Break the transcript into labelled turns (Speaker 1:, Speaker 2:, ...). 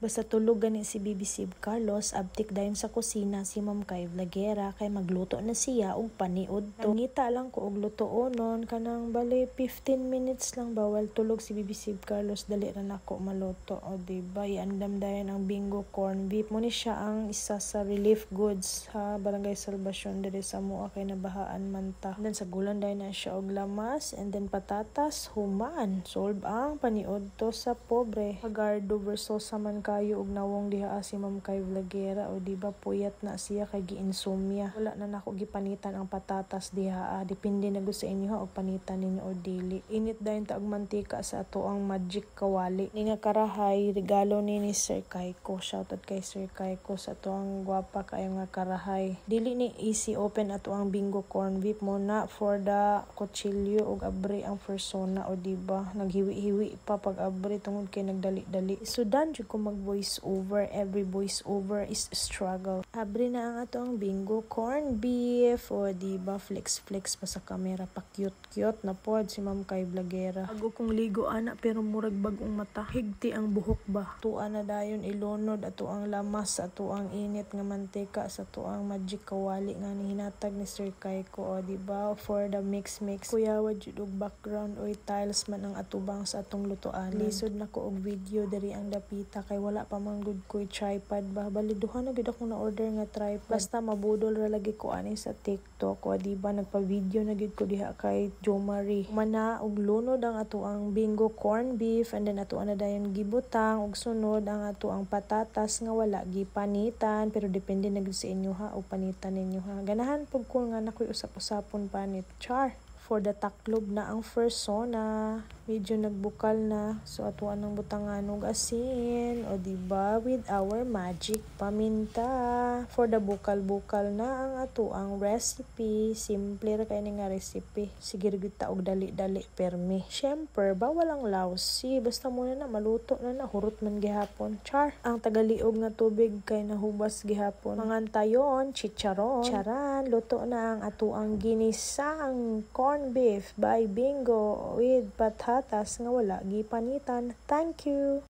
Speaker 1: Basta tulog gani si BBC Carlos, abtik dayon sa kusina si Ma'am Kay Vlogera kay magluto na siya og paniud. Nangita lang ko og lutuonon kanang bali 15 minutes lang bawal tulog si BBC Carlos, dali ra nako maluto. O diba, iandam dayon ang bingo corn beef. Mo ni siya ang isa sa relief goods ha Barangay Salvacion diri sa mua kay nabahaan man ta. Then sa gulan dayon na siya og lamas and then patatas, human. Solve ang paniud to sa pobre. Agardo versus saman kayo og nawong diha si Ma'am Kay Vlogera. O diba, puyat na siya kay giinsomnia. Wala na nako gipanitan ang patatas diha. Depende na gud sa inyo ha og panitan ninyo o dili. Init dayon ta og mantika sa ato ang magic kawali. Ni nga karahay regalo ni Sir Kaiko. Shoutout kay Sir Kaiko sa ato ang gwapa kayo nga karahay. Dili ni easy open ato ang bingo corn beef mo na for the kutsilyo og abri ang persona. O diba, naghiwi-hiwi pa pag abri tungod kay nagdali-dali. Sudan jud ko mag voice over. Every voice over is struggle. Abri na ang ato ang bingo corn beef. O diba, flex pa sa camera, pa cute na pod si Ma'am Kay Vlogera. Ago kong ligo ana pero murag bagong mata. Higti ang buhok ba. Tuan na dayon ilunod ato ang lamas, ato ang init nga mantika sa ato ang magic kawali nga hinatag ni Sir Kaiko. O diba, for the mix kuyawa jud og background oy tiles man ang atubang sa atong lutoan. Lisod na ko og video diri ang dapita kay wala pa man gud ko'y tripod ba. Baliduhan na gid ako na order nga tripod. Basta mabudol ra lagi ko ani sa TikTok. O diba, nagpa-video na gid ko diha kay Jo Marie. Mana og lunod ang ato ang bingo corn beef and then ato na dayon gibutang og sunod ang ato ang patatas nga wala gipanitan pero depende na gid sa inyo ha og panitan ninyo ha. Ganahan pug ko nga nakoy usap-usapon panit. Char. For the taklob na ang persona, medyo nagbukal na, so atuan ng butangan og asin. O diba, with our magic paminta. For the bukal-bukal na ang ato ang recipe. Simple ra kay ni nga recipe. Sige gid ta og dali-dali permi. Syempre, bawal ang lawsi. Basta muna na maluto na hurot man gihapon. Char. Ang tagaliog nga tubig kay nahubas gihapon. Mangantayon, chicharon. Charan, luto na ang ato ang ginisang corn beef by Bingo with patatas nga wala gipanitan. Thank you.